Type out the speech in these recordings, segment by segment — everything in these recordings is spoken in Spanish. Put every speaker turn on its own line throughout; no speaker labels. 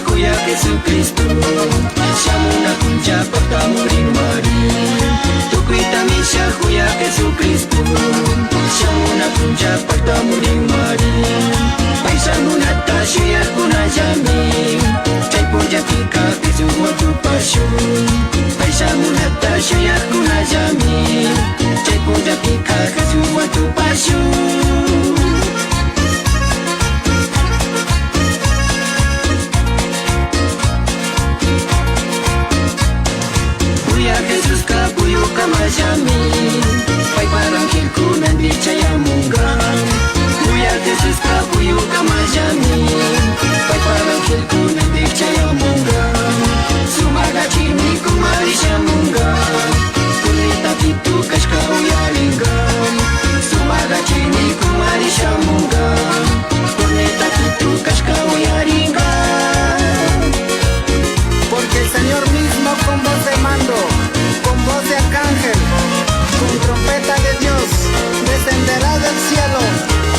kuya Jesucristo Shamuna kunja pakta muring mari Tukuita misha kuya Jesucristo Shamuna kunja pakta muring mari Paisa munata shuya kuna jami Chay punja pika Jesu watu pasyo Paisa munata shuya kuna jami Chay punja pika Jesu watu pasyo Jesús kabuyo kamajami Pai parang hilku nanti caya munga Buya Jesús kabuyo kamajami Pai parang hilku nanti caya munga Sumaga chini kumarisha munga Kulita pitu kashka uyaringa Sumaga chini kumarisha munga Kulita pitu kashka uyaringa
Porque el Señor mismo con voz de mando, con voz de arcángel, con trompeta de Dios, descenderá del cielo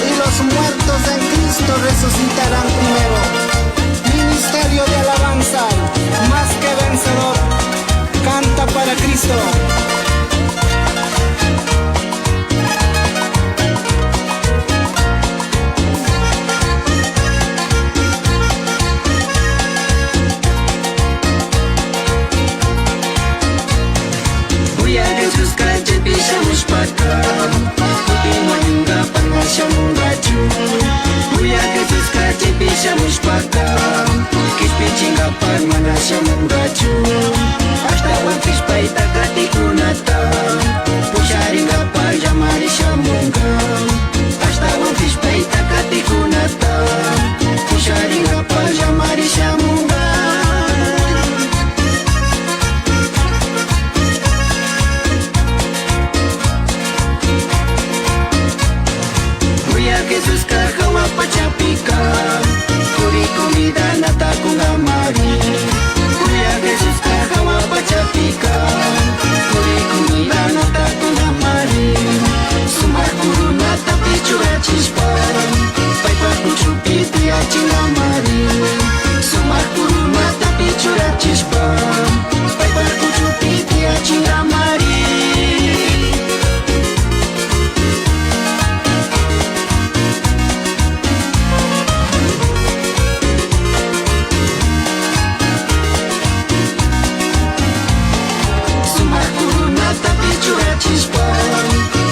y los muertos en Cristo resucitarán primero. Ministerio de alabanza, más que vencedor, canta para Cristo.
Jesús kaje bisa muspaka Puti mayunga pangasya mungaju Buya Jesús kaje bisa muspaka Kispi chinga pan manasya mungaju Hasta wankis paita kati kunata Pushari ngapa jamari shamunga Hasta wankis paita kati kunata Pushari ngapa jamari shamunga Jesús kahawa pachapika Kuri comida nata kungamari Kuya Jesús kahawa pachapika Kuri comida nata kungamari Sumar guru nata pichura chispa Paipa kuchupi tia chingamari Sumar guru nata pichura chispa Paipa kuchupi tia chingamari Chispa,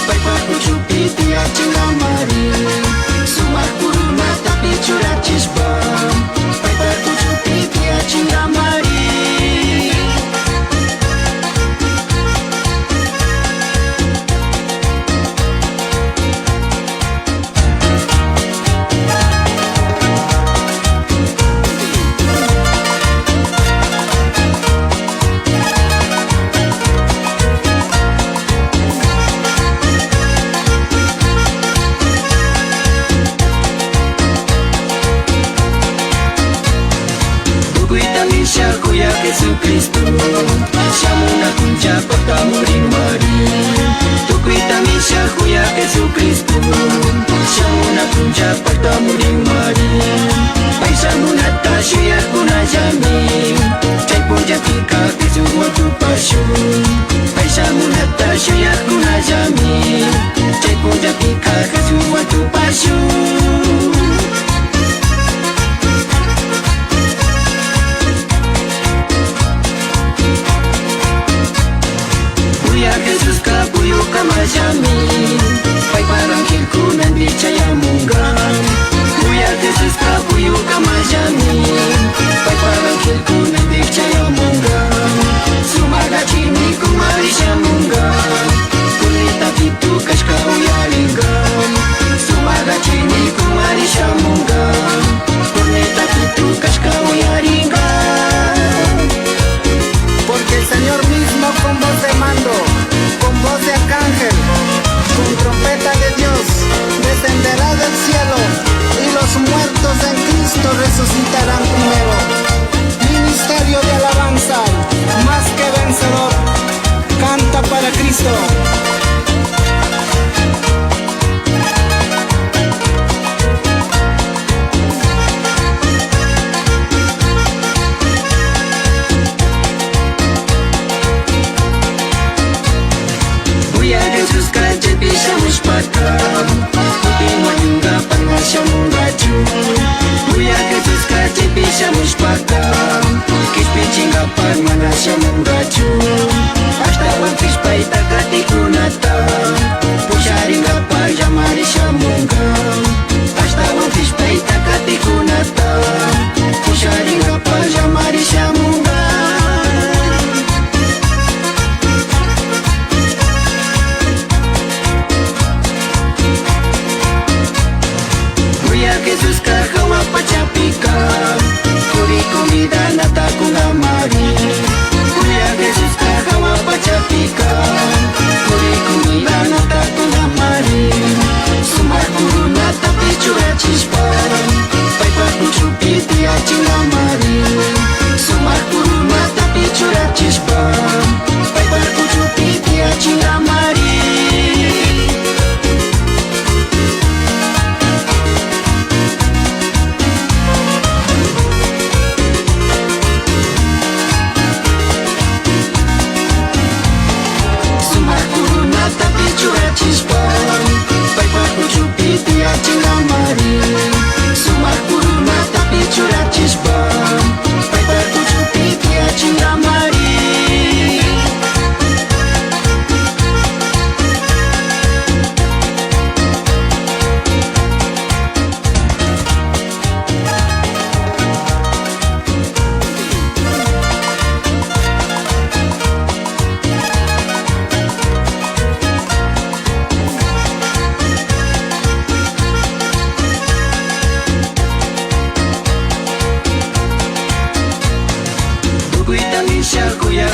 paipa kuchupi tia chingamari Sumar kuruna tapi curah chispa Paipa kuchupi tia chingamari Kuya Jesucristo Shamuna kunja pakta muring mari Tukuita misha kuya Jesucristo Shamuna kunja pakta muring mari Paisa munata shuya kuna jami Chay punja pika Jesu watu pasyo Paisa munata shuya kuna jami Chay punja pika Jesu watu pasyo Jesús kabuyo kamajami Pai parang hilku nanti caya munga Buya Jesús kabuyo kamajami Pai parang hilku nanti caya munga Sumaga chini kumarisha munga Kulita pitu kashka uyaringa Sumaga chini kumarisha munga Kulita pitu kashka uyaringa
Porque el Señor mismo con voz de mando, con voz de arcángel, con trompeta de Dios, descenderá del cielo y los muertos en Cristo resucitarán primero. Ministerio de alabanza, más que vencedor, canta para Cristo.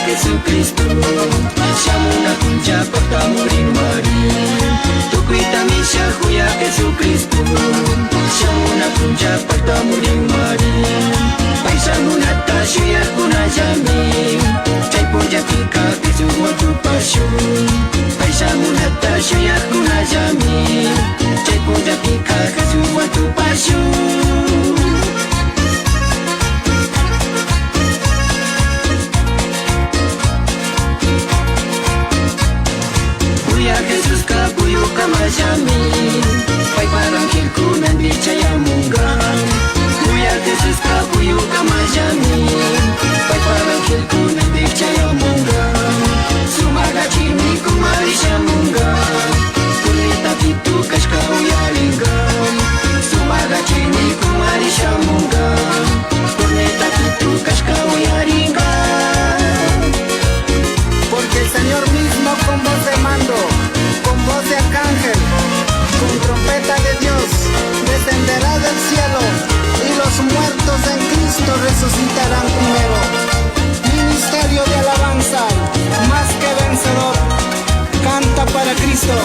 Jesucristo Shamuna kunja pakta muring mari Tukuita misha huya Jesucristo Shamuna kunja pakta muring mari Paisa munata shuya kuna jami Chay puja pika Jesu watu pashu Paisa munata shuya kuna jami Chay puja pika Jesu watu pashu Jesús kapuyo kamajami Pai parangkil ku nanti caya munga Buya Jesús kapuyo kamajami Pai parangkil ku nanti caya munga Sumaga chini kumarisha munga Kulita pitu kashka uyaringa Sumaga chini kumarisha munga Kulita pitu kashka uyaringa
Porque el Señor mismo con voz de mando, con voz de arcángel, con trompeta de Dios, descenderá del cielo y los muertos en Cristo resucitarán primero. Ministerio de alabanza, más que vencedor, canta para Cristo.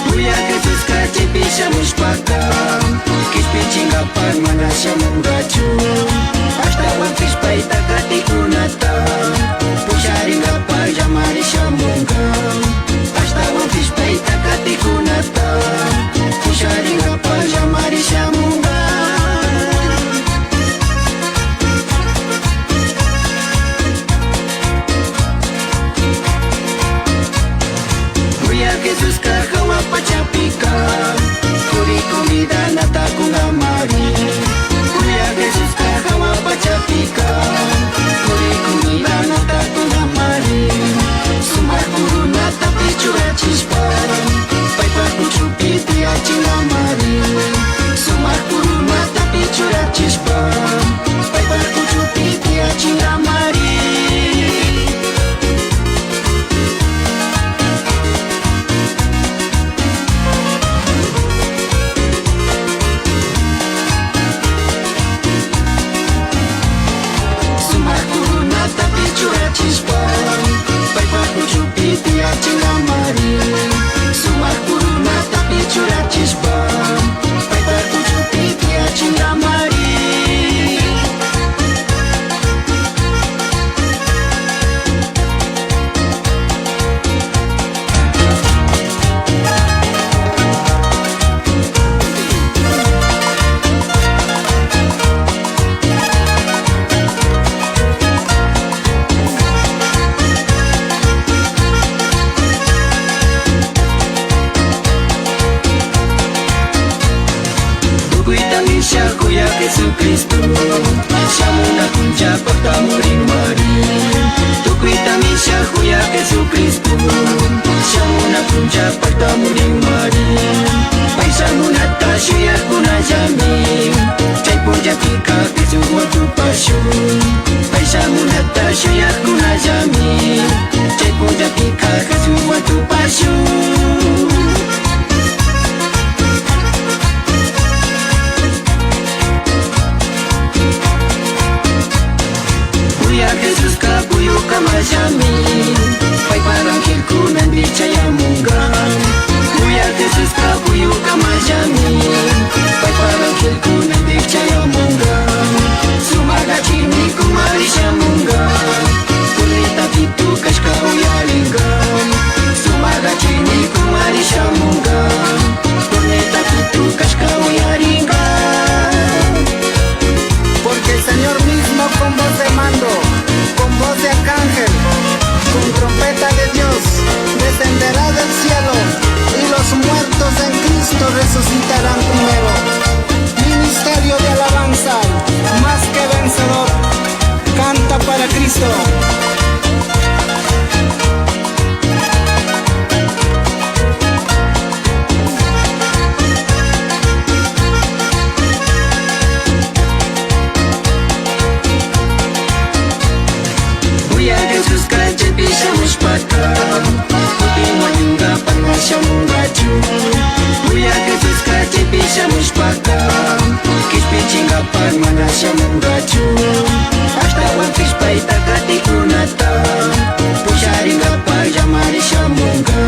Buya Jesús kache pisha mushpaka Kishpi chinga parmana shamungachu Hasta wakish paita kati kunata Pusharinga par jamari shamunga Hasta wakish paita kati kunata Pusharinga par jamari shamunga Jesús kahawa pachapika Kuri comida nata kunga mari Kuya Jesús kahawa pachapika Kuri comida nata kunga mari Sumar kuru nata pichura chispa Paipa kuchupiti achinga mari Sumar kuru nata pichura chispa Paipa kuchupiti achinga mari Chispa, paipa kuchupiti achinga mari Sumar kuruna tapi chura chispa Paipa kuchupiti achinga mari Kuya Jesucristo Shamuna kunja pakta muring mari Tukuita misha kuya Jesucristo Shamuna kunja pakta muring mari Paisa munata shuya kuna jami Chay puja pika Jesu watu pashu Paisa munata shuya kuna jami Chay puja pika Jesu watu pashu paka Kupingwa juga pangasya mungaju Buya Jesus kacipisya muspaka Kispi cinggapan manasya mungaju Hasta wangkis paita katikunata Pushari ngapa jamari shamunga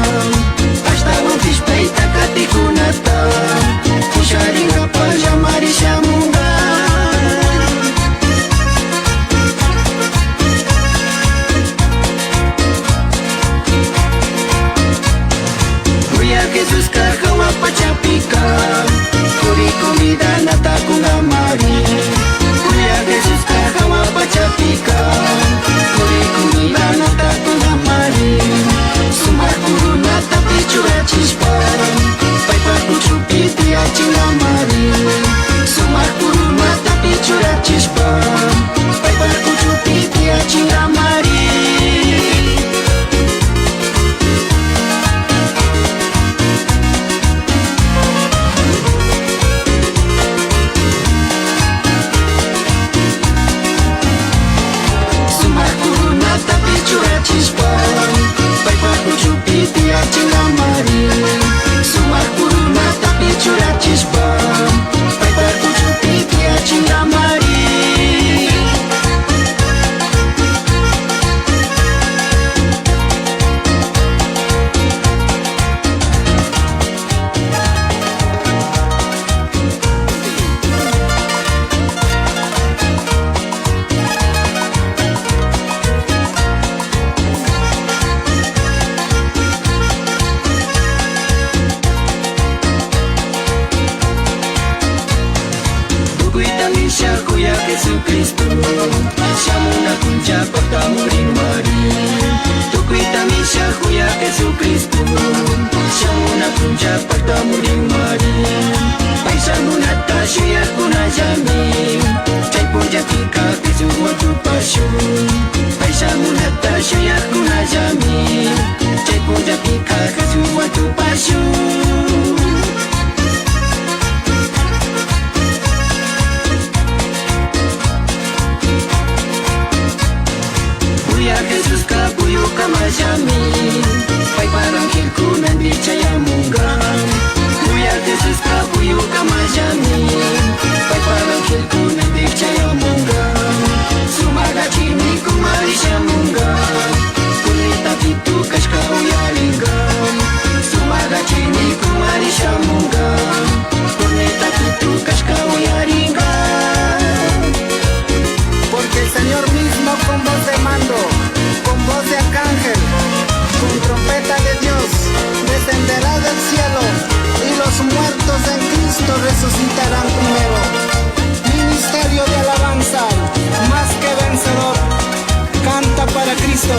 Hasta wangkis paita katikunata Pushari ngapa jamari shamunga Jesus kagawa pachapika Kuri comida nataku ngamari Kuya Jesus kagawa pachapika Kuri comida nataku ngamari Sumar kuru natapi chura chispa Paipa kuchupi tiachi ngamari Sumar kuru natapi chura chispa Paipa kuchupi tiachi ngamari Chispa, paipa kuchupi tiachi ngamari Sumar kuruna tapi curah chispa Paipa kuchupi tiachi ngamari Kuya Jesucristo Shamuna kunja patamuri mari Tukuita misha kuya Jesucristo Shamuna kunja patamuri mari Paisamuna tashu ya kuna jami Chay punja tika kisu watu pashu Paisamuna tashu ya kuna jami Chay punja tika kisu watu pashu Jesus kabuyo kama jami Pai parang hilku nanti caya munga Buya Jesus kabuyo kama jami Pai parang hilku nanti caya munga Sumaga chini kumarisha munga Kunita pitu kashka uyaringa Sumaga chini kumarisha munga Kunita pitu kashka uyaringa
Porque el Señor mismo con voz de mando, con voz de arcángel, con trompeta de Dios, descenderá del cielo y los muertos en Cristo resucitarán primero. Ministerio de alabanza, más que vencedor, canta para Cristo.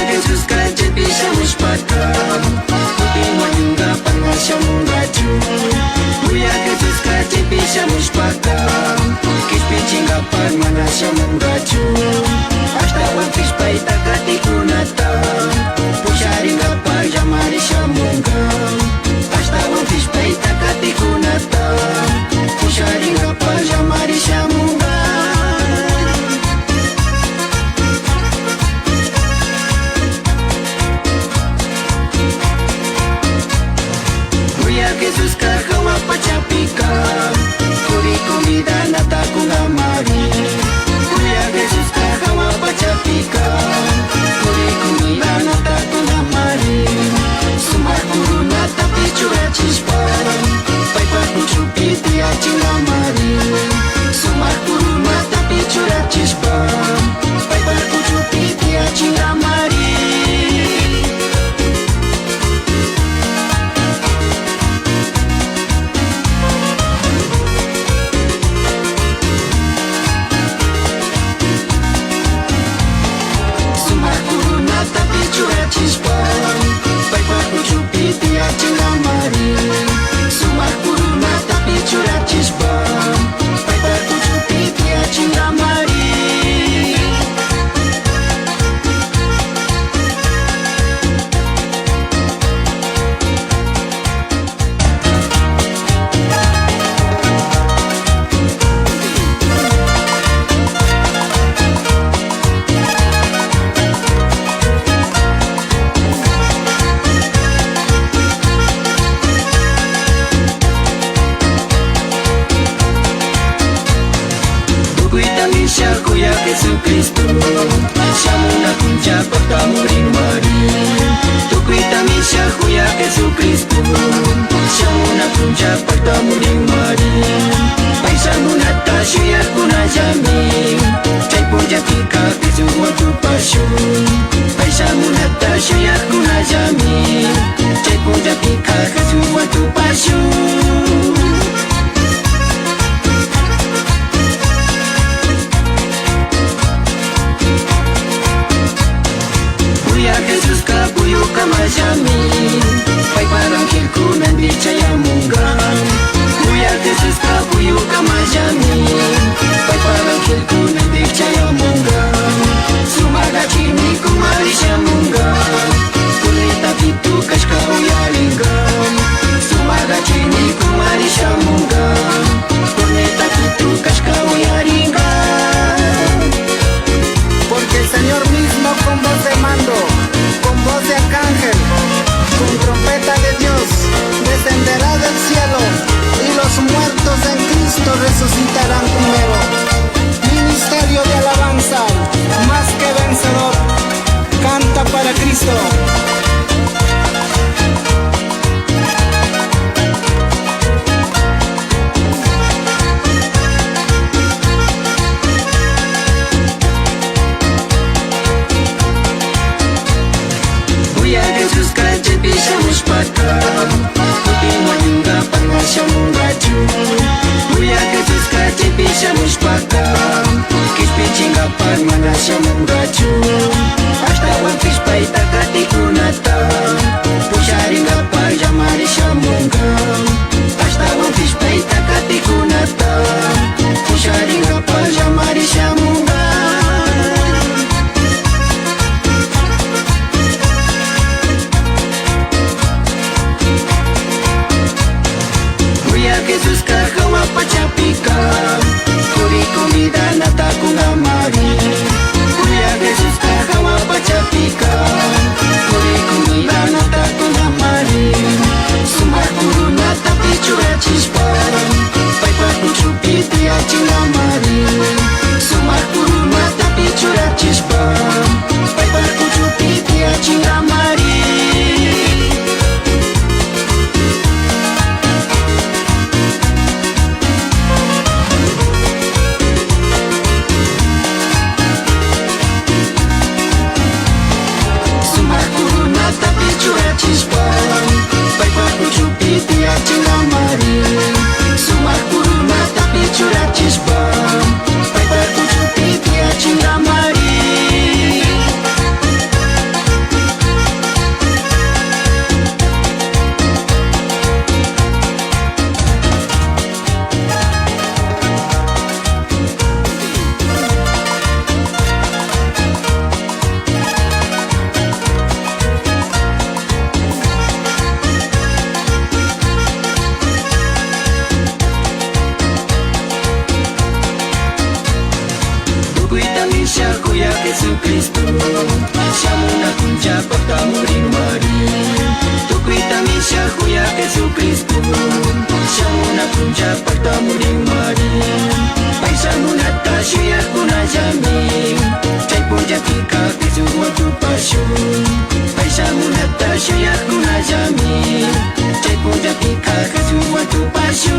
Jesus kacipisya muspaka Kupingwa juga pangasya mungaju Buya Jesus kacipisya muspaka Kispi cinggapan manasya mungaju Hasta wangkis paita katikunata Pushari ngapa jamari shamunga Hasta wangkis paita katikunata Pushari ngapa jamari shamunga Jesus kagawa pachapika Kuri comida nataku ngamari Kuya Jesus kagawa pachapika Kuri comida nataku ngamari Sumar kuru natapi chura chispa Paipa kuchupi tiachi ngamari Sumar kuru natapi chura chispa Paipa kuchupi tiachi ngamari Chispa, paipa kuchupi tiachi ngamari Sumar kuruna tapi curah chispa Paipa kuchupi tiachi ngamari huya Jesucristo Shamuna kunja pakta muring mari Tukuita misha huya Jesucristo Shamuna kunja pakta muring mari Paisa munata shuya kuna jami Chay puja pika Jesu watu pashu Paisa munata shuya kuna jami Chay puja pika Jesu watu pashu Jesús kapuyo kamajami Pai parang hilku nanti caya munggang Buya Jesús kapuyo kamajami Pai parang hilku nanti caya munggang Sumaga chini kumarisha munggang Kulita pitu kashka uyaringang Sumaga chini kumarisha munggang Kulita pitu kashka uyaringang
Porque el Señor mismo con voz de mando, con voz de arcángel, con trompeta de Dios, descenderá del cielo y los muertos en Cristo resucitarán primero. Ministerio de alabanza, más que vencedor, canta para Cristo.
Jesús kache pisha mushpaka Kuti mayunga pangasha mungaju Buya Jesús kache pisha mushpaka Kishpi chinga pangasha mungaju Hasta wan kishpa itakati kunata Pusharinga parja marisha munga Hasta wan kishpa itakati kunata Pusharinga parja marisha munga Jesús kahawa pachapika Kuri comida nata kunga mari Kuya Jesús kahawa pachapika Kuri comida nata kunga mari Sumar guru nata pichura chispa Paipa kuchupiti achinga mari Sumar guru nata pichura chispa Paipa kuchupiti achinga mari Jesucristo Shamuna kunja pakta muring mari Tukuita misha huya Jesucristo Shamuna kunja pakta muring mari Paisa munata shuya kuna jami Chay puja pika Jesu watu pashu Paisa munata shuya kuna jami Chay puja pika Jesu watu pashu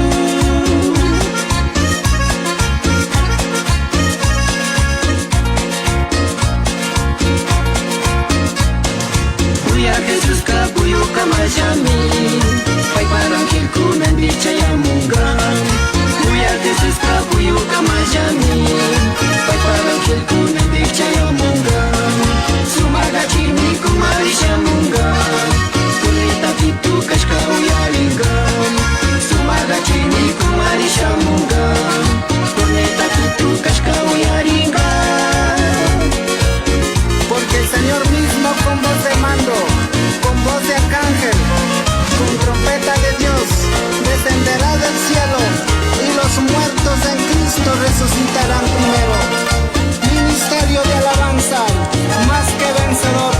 Jesús kapuyo kamajami Pai parang hilku nanti caya munggang Buya Jesús kapuyo kamajami Pai parang hilku nanti caya munggang Sumaga chini kumarisha munggang Kulita pitu kashka uyaringang Sumaga chini kumarisha munggang Kulita pitu kashka uyaringang
Porque el Señor mismo con voz de mando, con voz de arcángel, con trompeta de Dios, descenderá del cielo y los muertos en Cristo resucitarán primero. Ministerio de alabanza, más que vencedor,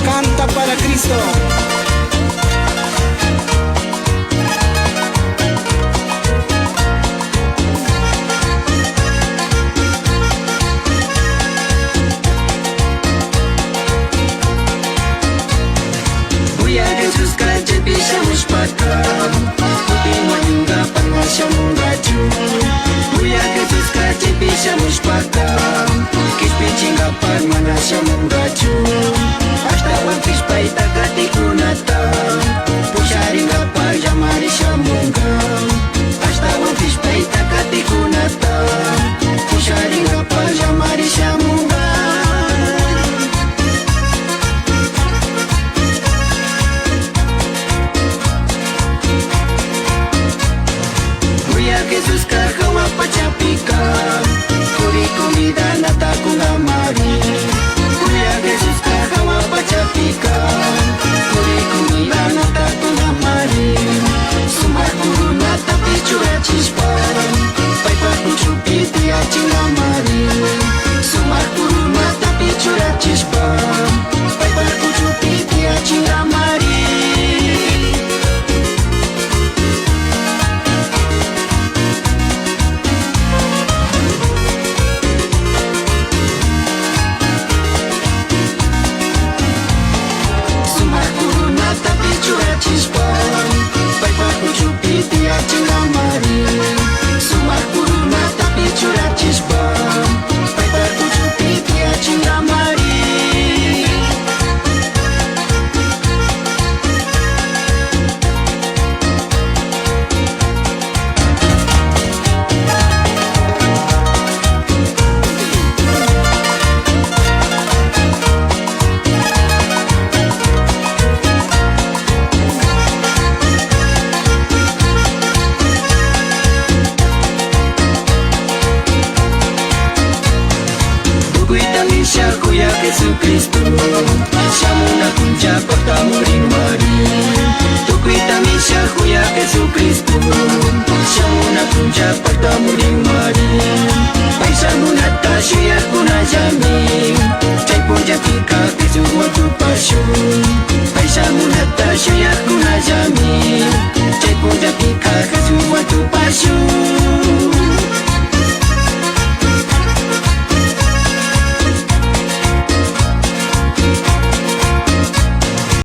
canta para Cristo.
Jesucristo.